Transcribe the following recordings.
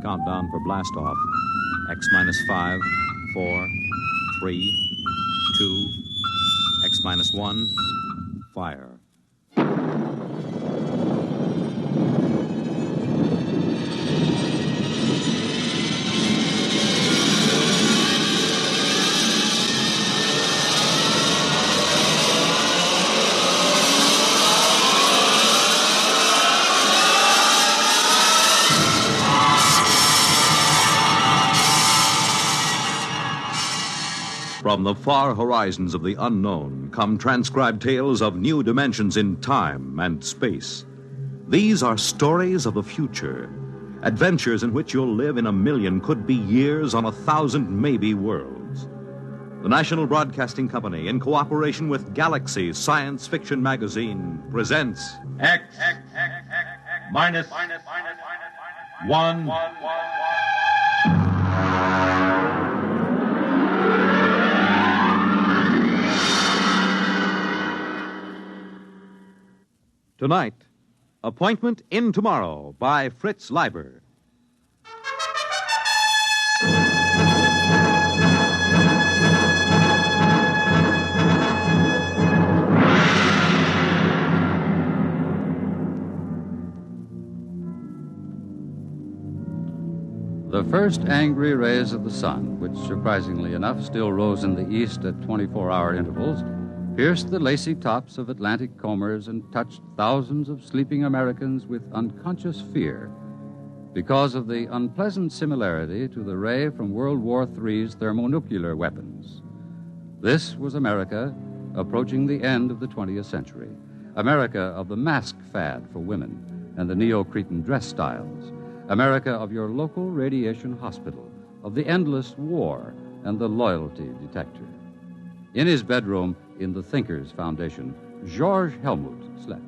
countdown for blastoff. X minus 5, 4, 3, 2, X minus 1, fire. From the far horizons of the unknown come transcribed tales of new dimensions in time and space. These are stories of the future, adventures in which you'll live in a million, could be years, on 1,000 maybe worlds. The National Broadcasting Company, in cooperation with Galaxy Science Fiction Magazine, presents X minus 1. Tonight, Appointment in Tomorrow by Fritz Leiber. The first angry rays of the sun, which surprisingly enough still rose in the east at 24-hour intervals, pierced the lacy tops of Atlantic combers and touched thousands of sleeping Americans with unconscious fear because of the unpleasant similarity to the ray from World War III's thermonuclear weapons. This was America approaching the end of the 20th century, America of the mask fad for women and the Neo-Cretan dress styles, America of your local radiation hospital, of the endless war and the loyalty detector. In his bedroom in the Thinkers Foundation, George Helmut slept.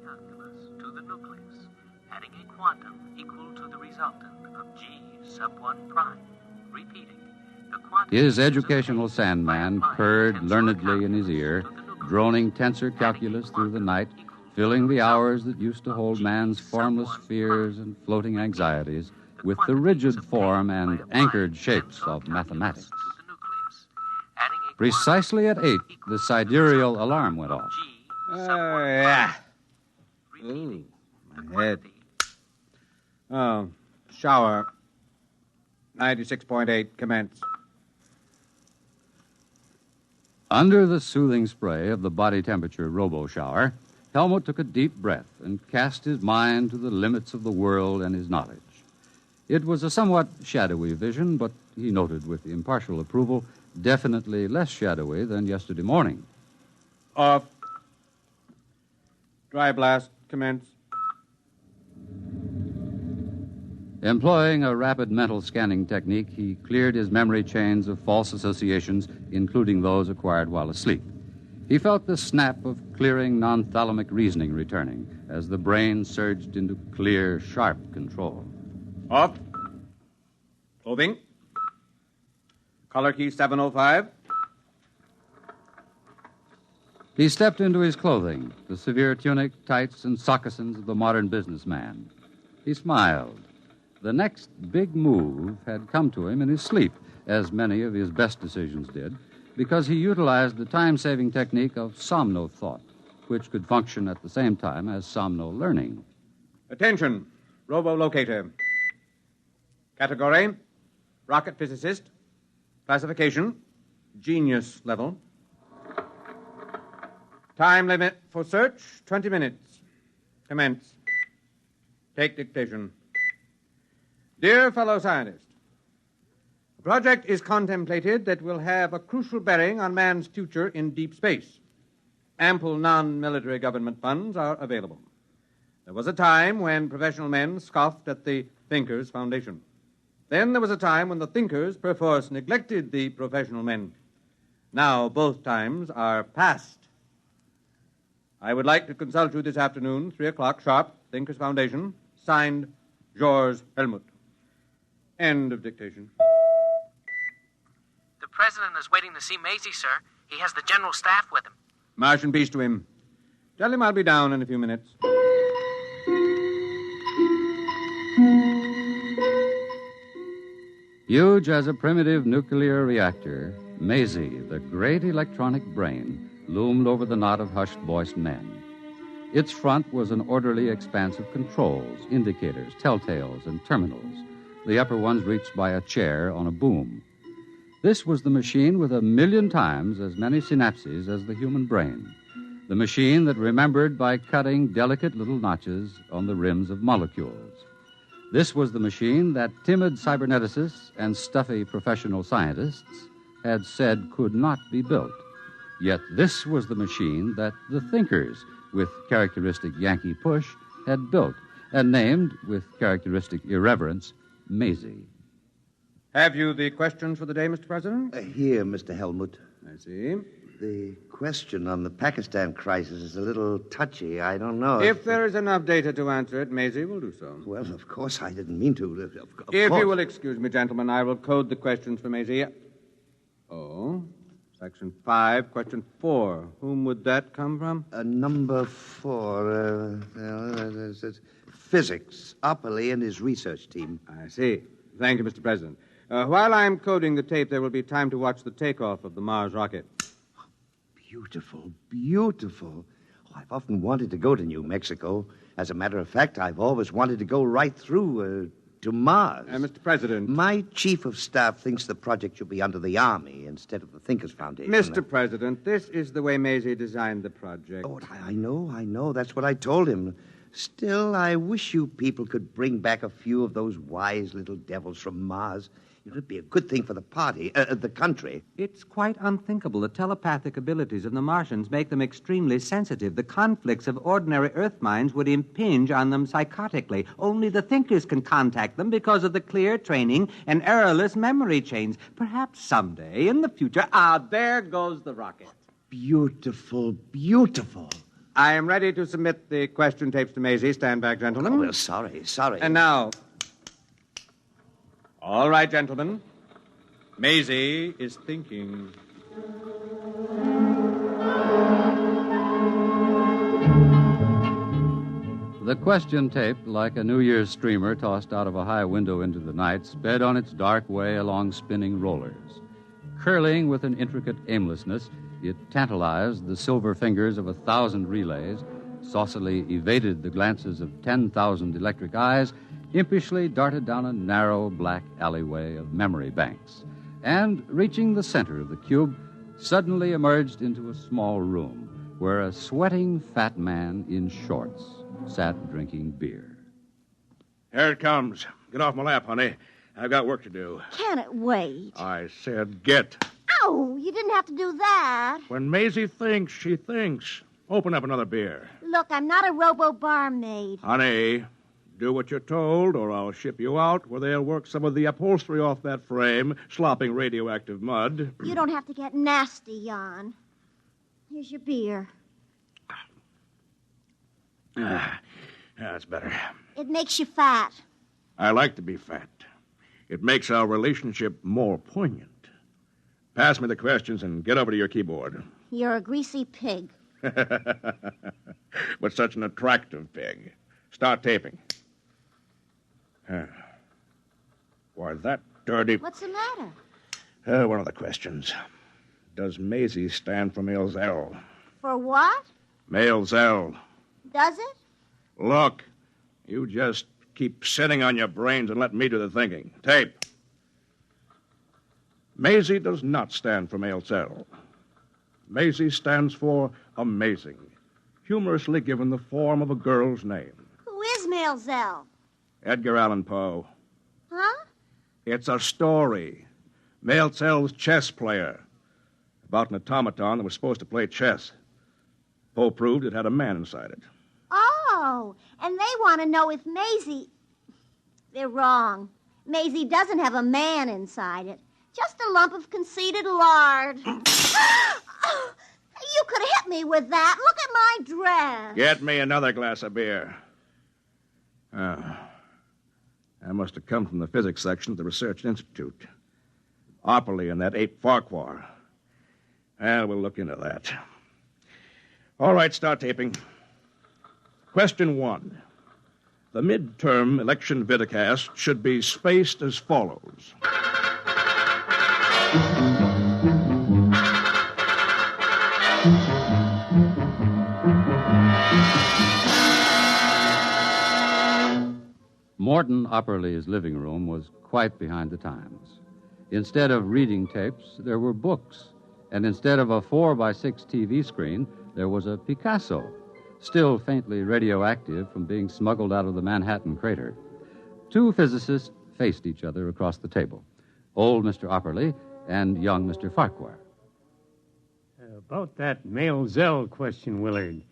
Calculus to the nucleus, adding a quantum equal to the resultant of G sub 1 prime. Repeating, the quantum... His educational sandman purred learnedly in his ear, droning tensor calculus through the night, filling the hours that used to hold man's formless fears and floating anxieties with the rigid form and anchored shapes of mathematics. Precisely at 8, the sidereal alarm went off. Yeah. Ooh, my head. Oh, shower. 96.8, commence. Under the soothing spray of the body temperature robo-shower, Helmut took a deep breath and cast his mind to the limits of the world and his knowledge. It was a somewhat shadowy vision, but he noted with impartial approval, definitely less shadowy than yesterday morning. Off. Dry blast, commence. Employing a rapid mental scanning technique, he cleared his memory chains of false associations, including those acquired while asleep. He felt the snap of clearing non-thalamic reasoning returning as the brain surged into clear, sharp control. Off. Clothing. Color key 705. He stepped into his clothing, the severe tunic, tights, and sockasins of the modern businessman. He smiled. The next big move had come to him in his sleep, as many of his best decisions did, because he utilized the time-saving technique of somno-thought, which could function at the same time as somno-learning. Attention, robo-locator. Category, rocket physicist. Classification, genius level. Time limit for search, 20 minutes. Commence. Take dictation. Dear fellow scientist, a project is contemplated that will have a crucial bearing on man's future in deep space. Ample non-military government funds are available. There was a time when professional men scoffed at the Thinkers Foundation. Then there was a time when the thinkers perforce neglected the professional men. Now both times are past. I would like to consult you this afternoon, 3 o'clock sharp, Thinkers Foundation, signed George Helmut. End of dictation. The president is waiting to see Maisie, sir. He has the general staff with him. March and peace to him. Tell him I'll be down in a few minutes. Huge as a primitive nuclear reactor, Maisie, the great electronic brain, loomed over the knot of hushed-voiced men. Its front was an orderly expanse of controls, indicators, telltales, and terminals, the upper ones reached by a chair on a boom. This was the machine with 1,000,000 times as many synapses as the human brain, the machine that remembered by cutting delicate little notches on the rims of molecules. This was the machine that timid cyberneticists and stuffy professional scientists had said could not be built. Yet this was the machine that the thinkers, with characteristic Yankee push, had built and named, with characteristic irreverence, Maisie. Have you the questions for the day, Mr. President? Here, Mr. Helmut. I see. The question on the Pakistan crisis is a little touchy. I don't know. If there is enough data to answer it, Maisie will do so. Well, of course, I didn't mean to. Of If course. you will excuse me, gentlemen, I will code the questions for Maisie. Oh, Section 5, Question 4. Whom would that come from? Number 4, physics. Opperly and his research team. I see. Thank you, Mr. President. While I'm coding the tape, there will be time to watch the takeoff of the Mars rocket. Beautiful, beautiful. Oh, I've often wanted to go to New Mexico. As a matter of fact, I've always wanted to go right through to Mars. Mr. President. My chief of staff thinks the project should be under the Army instead of the Thinkers Foundation. Mr. President, this is the way Maisie designed the project. Oh, I know. That's what I told him. Still, I wish you people could bring back a few of those wise little devils from Mars. It would be a good thing for the party, the country. It's quite unthinkable. The telepathic abilities of the Martians make them extremely sensitive. The conflicts of ordinary Earth minds would impinge on them psychotically. Only the thinkers can contact them because of the clear training and errorless memory chains. Perhaps someday, in the future... there goes the rocket. Beautiful, beautiful. I am ready to submit the question tapes to Maisie. Stand back, gentlemen. Oh, well, sorry. And now... All right, gentlemen. Maisie is thinking. The question tape, like a New Year's streamer tossed out of a high window into the night, sped on its dark way along spinning rollers. Curling with an intricate aimlessness, it tantalized the silver fingers of 1,000 relays, saucily evaded the glances of 10,000 electric eyes, impishly darted down a narrow black alleyway of memory banks, and, reaching the center of the cube, suddenly emerged into a small room where a sweating fat man in shorts sat drinking beer. Here it comes. Get off my lap, honey. I've got work to do. Can it wait? I said get. Oh, you didn't have to do that. When Maisie thinks, she thinks. Open up another beer. Look, I'm not a robo-barmaid. Honey, do what you're told, or I'll ship you out where they'll work some of the upholstery off that frame, slopping radioactive mud. You don't have to get nasty, Jan. Here's your beer. That's better. It makes you fat. I like to be fat. It makes our relationship more poignant. Pass me the questions and get over to your keyboard. You're a greasy pig. But such an attractive pig. Start taping. Why, that dirty... What's the matter? One of the questions. Does Maisie stand for male Zell? For what? Male Zell. Does it? Look, you just keep sitting on your brains and let me do the thinking. Tape. Maisie does not stand for male Zell. Maisie stands for amazing, humorously given the form of a girl's name. Who is Maelzel? Edgar Allan Poe. Huh? It's a story. Maelzel's chess player. About an automaton that was supposed to play chess. Poe proved it had a man inside it. Oh, and they want to know if Maisie... They're wrong. Maisie doesn't have a man inside it. Just a lump of conceited lard. You could have hit me with that. Look at my dress. Get me another glass of beer. That must have come from the physics section of the Research Institute. Opperly and that ape Farquhar. Well, we'll look into that. All right, start taping. Question 1. The midterm election vidcast should be spaced as follows. Morton Upperly's living room was quite behind the times. Instead of reading tapes, there were books. And instead of a 4x6 TV screen, there was a Picasso, still faintly radioactive from being smuggled out of the Manhattan crater. Two physicists faced each other across the table, old Mr. Upperly and young Mr. Farquhar. About that male Zell question, Willard.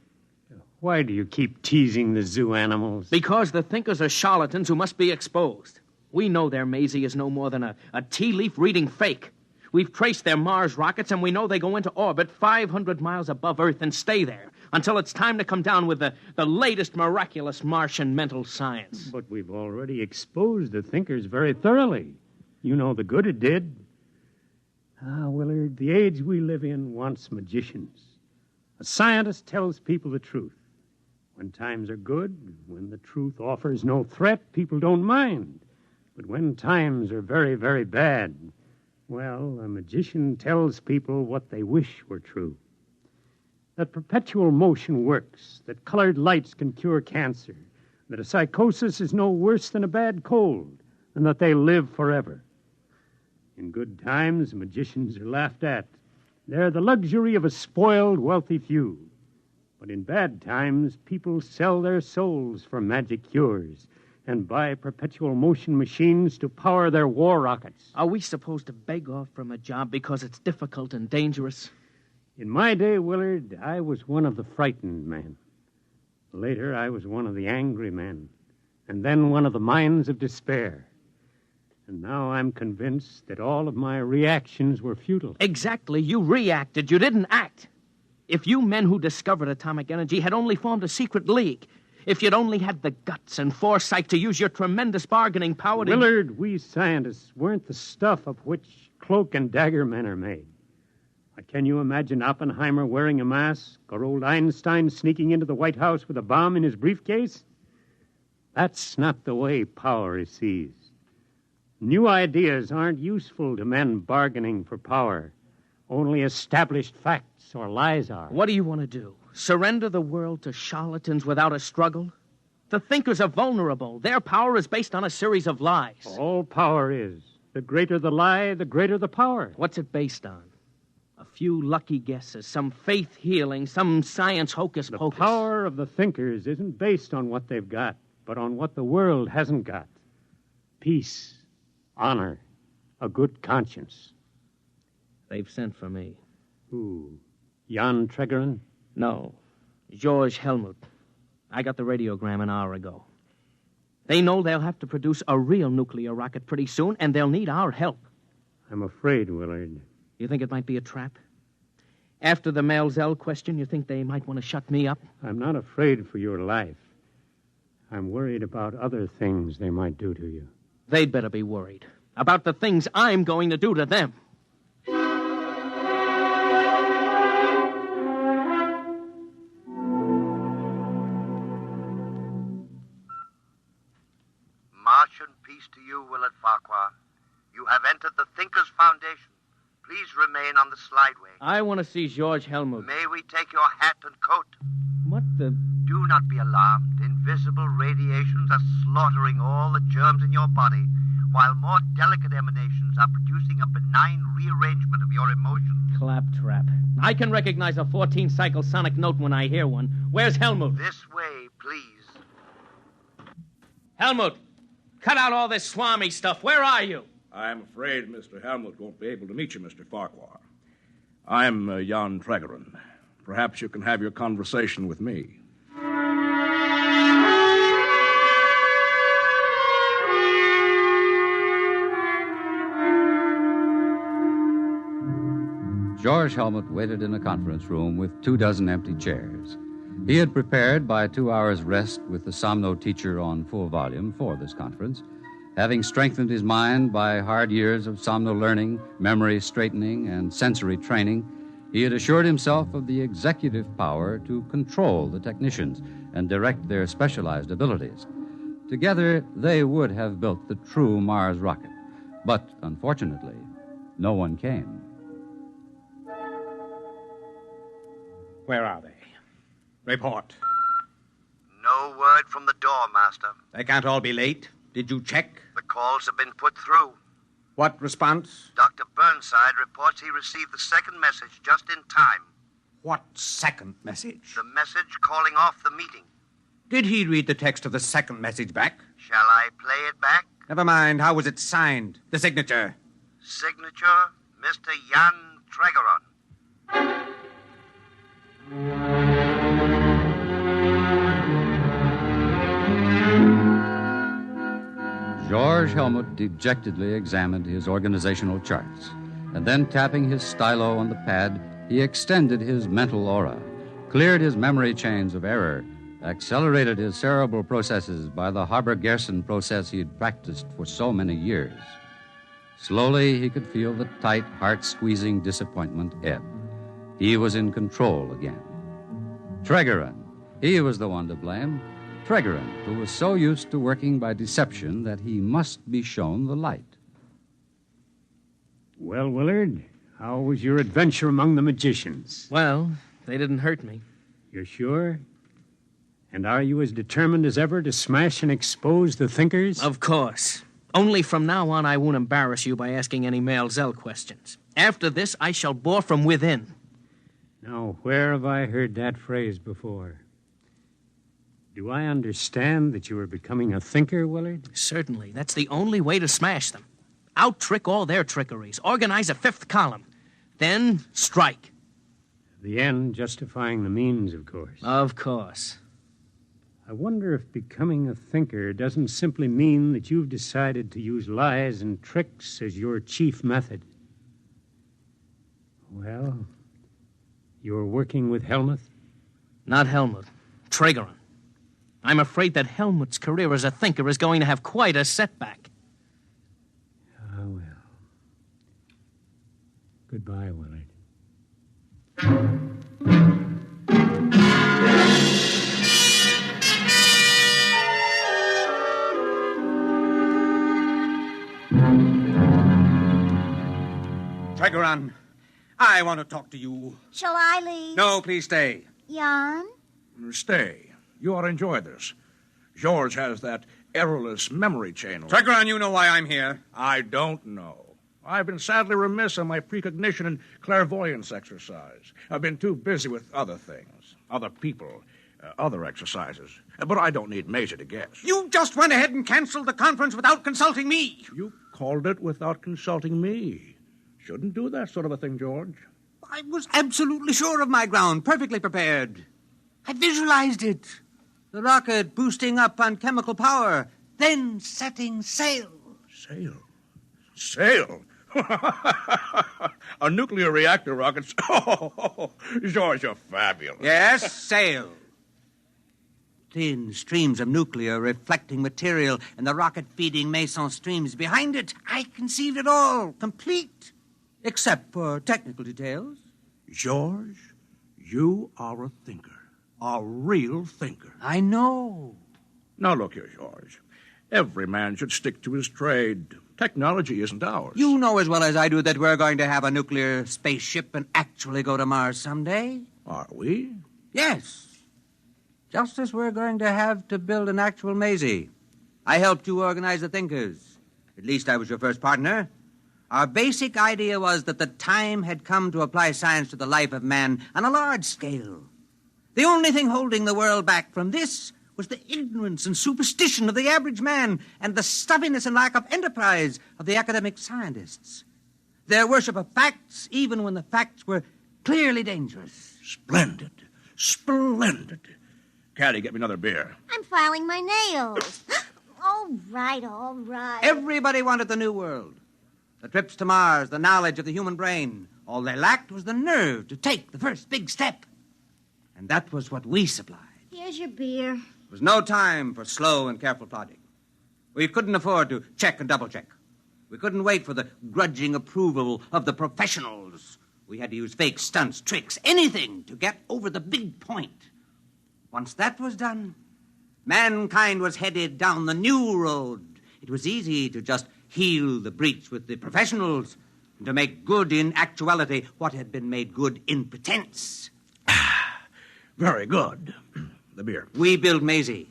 Why do you keep teasing the zoo animals? Because the thinkers are charlatans who must be exposed. We know their Maisie is no more than a tea leaf reading fake. We've traced their Mars rockets, and we know they go into orbit 500 miles above Earth and stay there until it's time to come down with the latest miraculous Martian mental science. But we've already exposed the thinkers very thoroughly. You know the good it did. Willard, the age we live in wants magicians. A scientist tells people the truth. When times are good, when the truth offers no threat, people don't mind. But when times are very, very bad, well, a magician tells people what they wish were true. That perpetual motion works, that colored lights can cure cancer, that a psychosis is no worse than a bad cold, and that they live forever. In good times, magicians are laughed at. They're the luxury of a spoiled, wealthy few. But in bad times, people sell their souls for magic cures and buy perpetual motion machines to power their war rockets. Are we supposed to beg off from a job because it's difficult and dangerous? In my day, Willard, I was one of the frightened men. Later, I was one of the angry men. And then one of the minds of despair. And now I'm convinced that all of my reactions were futile. Exactly. You reacted. You didn't act. If you men who discovered atomic energy had only formed a secret league, if you'd only had the guts and foresight to use your tremendous bargaining power to... Willard, we scientists weren't the stuff of which cloak and dagger men are made. Can you imagine Oppenheimer wearing a mask or old Einstein sneaking into the White House with a bomb in his briefcase? That's not the way power is seized. New ideas aren't useful to men bargaining for power. Only established facts or lies are. What do you want to do? Surrender the world to charlatans without a struggle? The thinkers are vulnerable. Their power is based on a series of lies. All power is. The greater the lie, the greater the power. What's it based on? A few lucky guesses, some faith healing, some science hocus pocus. The power of the thinkers isn't based on what they've got, but on what the world hasn't got. Peace, honor, a good conscience. They've sent for me. Who? Jan Tregerin? No. George Helmut. I got the radiogram an hour ago. They know they'll have to produce a real nuclear rocket pretty soon, and they'll need our help. I'm afraid, Willard. You think it might be a trap? After the Malzell question, you think they might want to shut me up? I'm not afraid for your life. I'm worried about other things they might do to you. They'd better be worried about the things I'm going to do to them. Martian peace to you, Willard Farquhar. You have entered the Thinkers Foundation. Please remain on the slideway. I want to see George Helmut. May we take your hat and coat? What the... Do not be alarmed. Invisible radiations are slaughtering all the germs in your body, while more delicate emanations are producing a benign rearrangement of your emotions. Claptrap. I can recognize a 14-cycle sonic note when I hear one. Where's Helmut? This way, please. Helmut, cut out all this Swami stuff. Where are you? I'm afraid Mr. Helmut won't be able to meet you, Mr. Farquhar. I'm Jan Tregerin. Perhaps you can have your conversation with me. George Helmut waited in a conference room with 24 empty chairs. He had prepared by 2 hours' rest with the Somno teacher on full volume for this conference, having strengthened his mind by hard years of Somno learning, memory straightening, and sensory training. He had assured himself of the executive power to control the technicians and direct their specialized abilities. Together, they would have built the true Mars rocket. But, unfortunately, No one came. Where are they? Report. No word from the door, Master. They can't all be late. Did you check? The calls have been put through. What response? Dr. Burnside reports he received the second message just in time. What second message? The message calling off the meeting. Did he read the text of the second message back? Shall I play it back? Never mind. How was it signed? The signature? Signature, Mr. Jan Tregeron. George Helmut dejectedly examined his organizational charts, and then tapping his stylo on the pad, he extended his mental aura, cleared his memory chains of error, accelerated his cerebral processes by the Haber-Gerson process he had practiced for so many years. Slowly, he could feel the tight, heart-squeezing disappointment ebb. He was in control again. Tregeron, he was the one to blame. Tregeron, who was so used to working by deception that he must be shown the light. Well, Willard, how was your adventure among the magicians? Well, they didn't hurt me. You're sure? And are you as determined as ever to smash and expose the thinkers? Of course. Only from now on, I won't embarrass you by asking any Male Zell questions. After this, I shall bore from within. Now, where have I heard that phrase before? Do I understand that you are becoming a thinker, Willard? Certainly. That's the only way to smash them. Out-trick all their trickeries. Organize a fifth column. Then strike. The end justifying the means, of course. Of course. I wonder if becoming a thinker doesn't simply mean that you've decided to use lies and tricks as your chief method. Well, you're working with Helmut? Not Helmut. Tregeron. I'm afraid that Helmut's career as a thinker is going to have quite a setback. Ah, well. Goodbye, Willard. Tregeron, I want to talk to you. Shall I leave? No, please stay. Jan? Stay. You ought to enjoy this. George has that errorless memory chain. Tregeron, you know why I'm here. I don't know. I've been sadly remiss on my precognition and clairvoyance exercise. I've been too busy with other things, other people, other exercises. But I don't need Maisie to guess. You just went ahead and canceled the conference without consulting me. You called it without consulting me. Shouldn't do that sort of a thing, George. I was absolutely sure of my ground, perfectly prepared. I visualized it. The rocket boosting up on chemical power, then setting sail. Sail? Sail? A nuclear reactor rocket. Oh, George, you're fabulous. Yes, sail. Thin streams of nuclear reflecting material and the rocket feeding meson streams behind it. I conceived it all, complete, except for technical details. George, you are a thinker. A real thinker. I know. Now, look here, George. Every man should stick to his trade. Technology isn't ours. You know as well as I do that we're going to have a nuclear spaceship and actually go to Mars someday. Are we? Yes. Just as we're going to have to build an actual Maisie. I helped you organize the thinkers. At least I was your first partner. Our basic idea was that the time had come to apply science to the life of man on a large scale. The only thing holding the world back from this was the ignorance and superstition of the average man and the stuffiness and lack of enterprise of the academic scientists. Their worship of facts, even when the facts were clearly dangerous. Splendid. Splendid. Caddy, get me another beer. I'm filing my nails. All right, all right. Everybody wanted the new world. The trips to Mars, the knowledge of the human brain. All they lacked was the nerve to take the first big step. And that was what we supplied. Here's your beer. It was no time for slow and careful plodding. We couldn't afford to check and double-check. We couldn't wait for the grudging approval of the professionals. We had to use fake stunts, tricks, anything to get over the big point. Once that was done, mankind was headed down the new road. It was easy to just heal the breach with the professionals. to make good in actuality what had been made good in pretense. Very good. The beer. We built Maisie.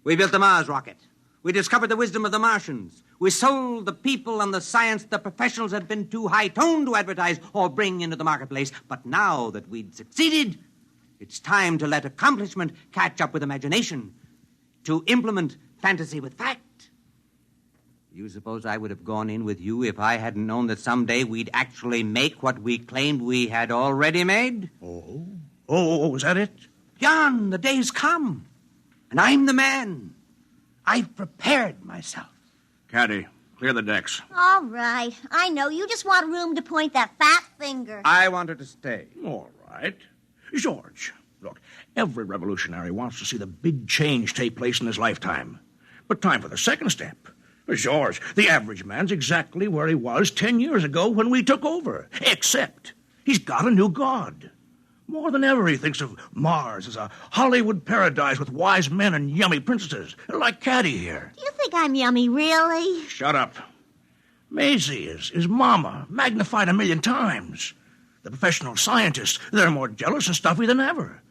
We built the Mars rocket. We discovered the wisdom of the Martians. We sold the people and the science the professionals had been too high-toned to advertise or bring into the marketplace. But now that we'd succeeded, it's time to let accomplishment catch up with imagination, to implement fantasy with fact. You suppose I would have gone in with you if I hadn't known that someday we'd actually make what we claimed we had already made? Oh, is that it? Jan, the day's come, and I'm the man. I've prepared myself. Caddy, clear the decks. All right. I know. You just want room to point that fat finger. I want her to stay. All right. George, look, every revolutionary wants to see the big change take place in his lifetime. But time for the second step. George, the average man's exactly where he was 10 years ago when we took over, except he's got a new god. More than ever, he thinks of Mars as a Hollywood paradise with wise men and yummy princesses, like Caddy here. Do you think I'm yummy, really? Shut up. Maisie is Mama, magnified 1,000,000 times. The professional scientists, they're more jealous and stuffy than ever.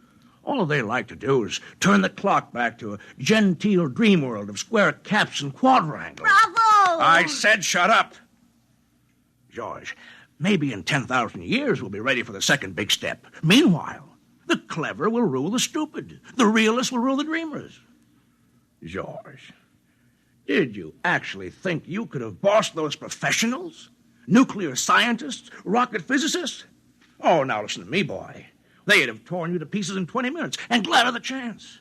All they like to do is turn the clock back to a genteel dream world of square caps and quadrangles. Bravo! I said shut up. George, maybe in 10,000 years we'll be ready for the second big step. Meanwhile, the clever will rule the stupid. The realists will rule the dreamers. George, did you actually think you could have bossed those professionals? Nuclear scientists? Rocket physicists? Oh, now listen to me, boy. They'd have torn you to pieces in 20 minutes, and glad of the chance.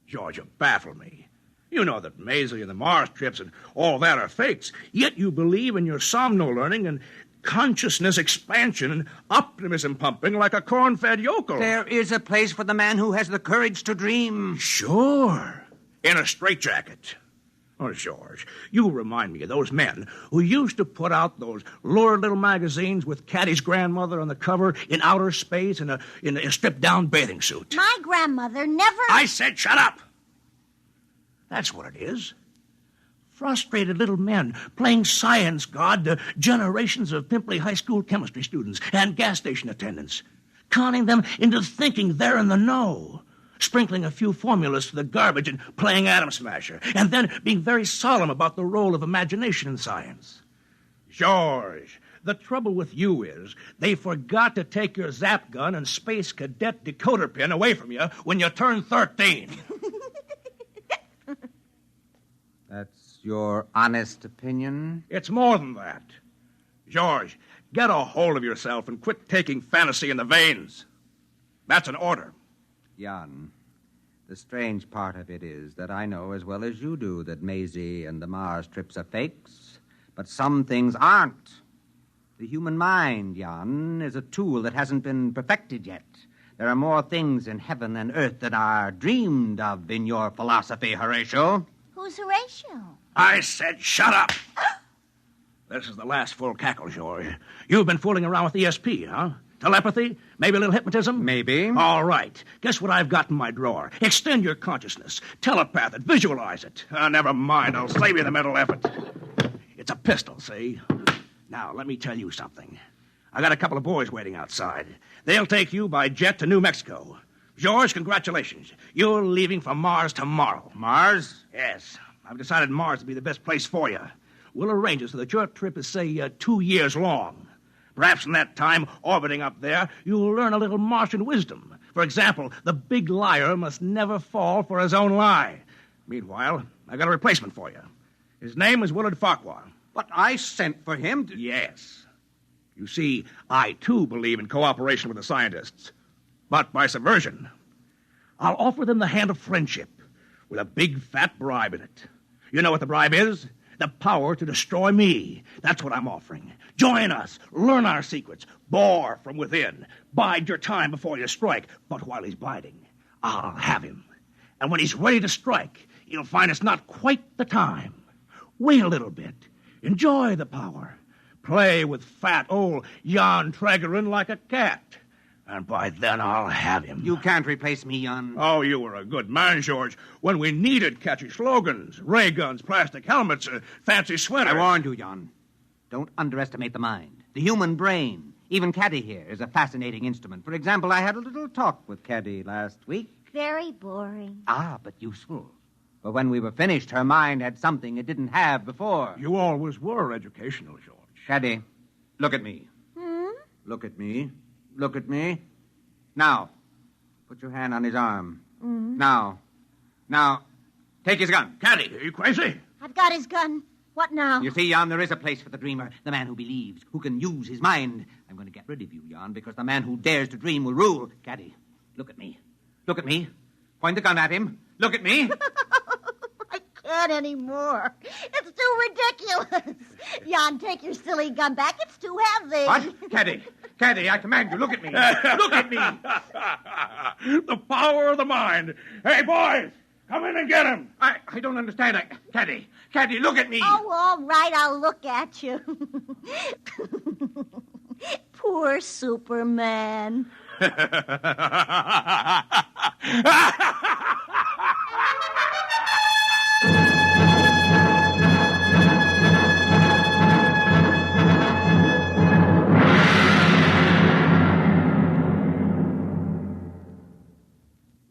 George, you baffle me. You know that Maisie and the Mars trips and all that are fakes, yet you believe in your somno-learning and consciousness expansion and optimism pumping like a corn-fed yokel. There is a place for the man who has the courage to dream. Sure. In a straitjacket. Oh, George, you remind me of those men who used to put out those lurid little magazines with Caddy's grandmother on the cover in outer space in a stripped-down bathing suit. My grandmother never... I said shut up! That's what it is. Frustrated little men playing science god to generations of pimply high school chemistry students and gas station attendants, conning them into thinking they're in the know, sprinkling a few formulas to the garbage and playing Atom Smasher, and then being very solemn about the role of imagination in science. George, the trouble with you is they forgot to take your zap gun and space cadet decoder pin away from you when you turned 13. That's your honest opinion? It's more than that. George, get a hold of yourself and quit taking fantasy in the veins. That's an order. Jan, the strange part of it is that I know as well as you do that Maisie and the Mars trips are fakes, but some things aren't. The human mind, Jan, is a tool that hasn't been perfected yet. There are more things in heaven and earth than are dreamed of in your philosophy, Horatio. Who's Horatio? I said shut up. This is the last full cackle, George. You've been fooling around with ESP, huh? Telepathy? Maybe a little hypnotism? Maybe. All right. Guess what I've got in my drawer? Extend your consciousness. Telepath it. Visualize it. Never mind. I'll save you the mental effort. It's a pistol, see? Now, let me tell you something. I got a couple of boys waiting outside. They'll take you by jet to New Mexico. George, congratulations. You're leaving for Mars tomorrow. Mars? Yes. I've decided Mars to be the best place for you. We'll arrange it so that your trip is, say, 2 years long. Perhaps in that time, orbiting up there, you'll learn a little Martian wisdom. For example, the big liar must never fall for his own lie. Meanwhile, I got a replacement for you. His name is Willard Farquhar. But I sent for him to... Yes. You see, I, too, believe in cooperation with the scientists. But by subversion. I'll offer them the hand of friendship with a big, fat bribe in it. You know what the bribe is? The power to destroy me. That's what I'm offering. Join us. Learn our secrets. Bore from within. Bide your time before you strike. But while he's biding, I'll have him. And when he's ready to strike, you'll find it's not quite the time. Wait a little bit. Enjoy the power. Play with fat old Jan Tregerin like a cat. And by then I'll have him. You can't replace me, Jan. Oh, you were a good man, George, when we needed catchy slogans, ray guns, plastic helmets, fancy sweaters. I warned you, Jan. Don't underestimate the mind, the human brain. Even Caddy here is a fascinating instrument. For example, I had a little talk with Caddy last week. Very boring. But useful. For when we were finished, her mind had something it didn't have before. You always were educational, George. Caddy, look at me. Look at me. Look at me. Now, put your hand on his arm. Now, take his gun. Caddy, are you crazy? I've got his gun. What now? You see, Jan, there is a place for the dreamer, the man who believes, who can use his mind. I'm going to get rid of you, Jan, because the man who dares to dream will rule. Caddy, look at me. Look at me. Point the gun at him. Look at me. I can't anymore. It's too ridiculous. Jan, take your silly gun back. It's too heavy. What? Caddy, I command you, look at me. Look at me. The power of the mind. Hey, boys, come in and get him. I don't understand. Caddy, look at me. Oh, all right, I'll look at you. Poor Superman.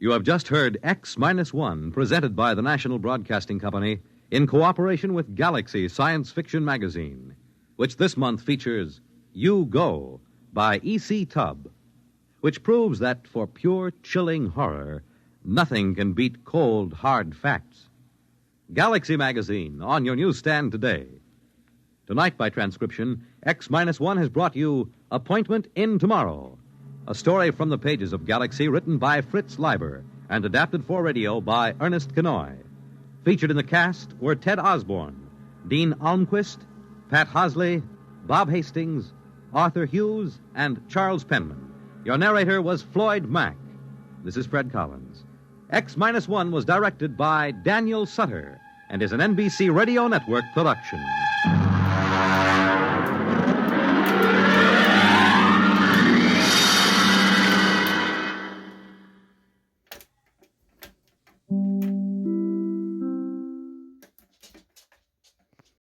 You have just heard X-1, presented by the National Broadcasting Company in cooperation with Galaxy Science Fiction Magazine, which this month features You Go by E.C. Tubb, which proves that for pure, chilling horror, nothing can beat cold, hard facts. Galaxy Magazine, on your newsstand today. Tonight, by transcription, X-1 has brought you Appointment in Tomorrow, a story from the pages of Galaxy written by Fritz Leiber and adapted for radio by Ernest Kenoy. Featured in the cast were Ted Osborne, Dean Almquist, Pat Hosley, Bob Hastings, Arthur Hughes, and Charles Penman. Your narrator was Floyd Mack. This is Fred Collins. X-1 was directed by Daniel Sutter and is an NBC Radio Network production.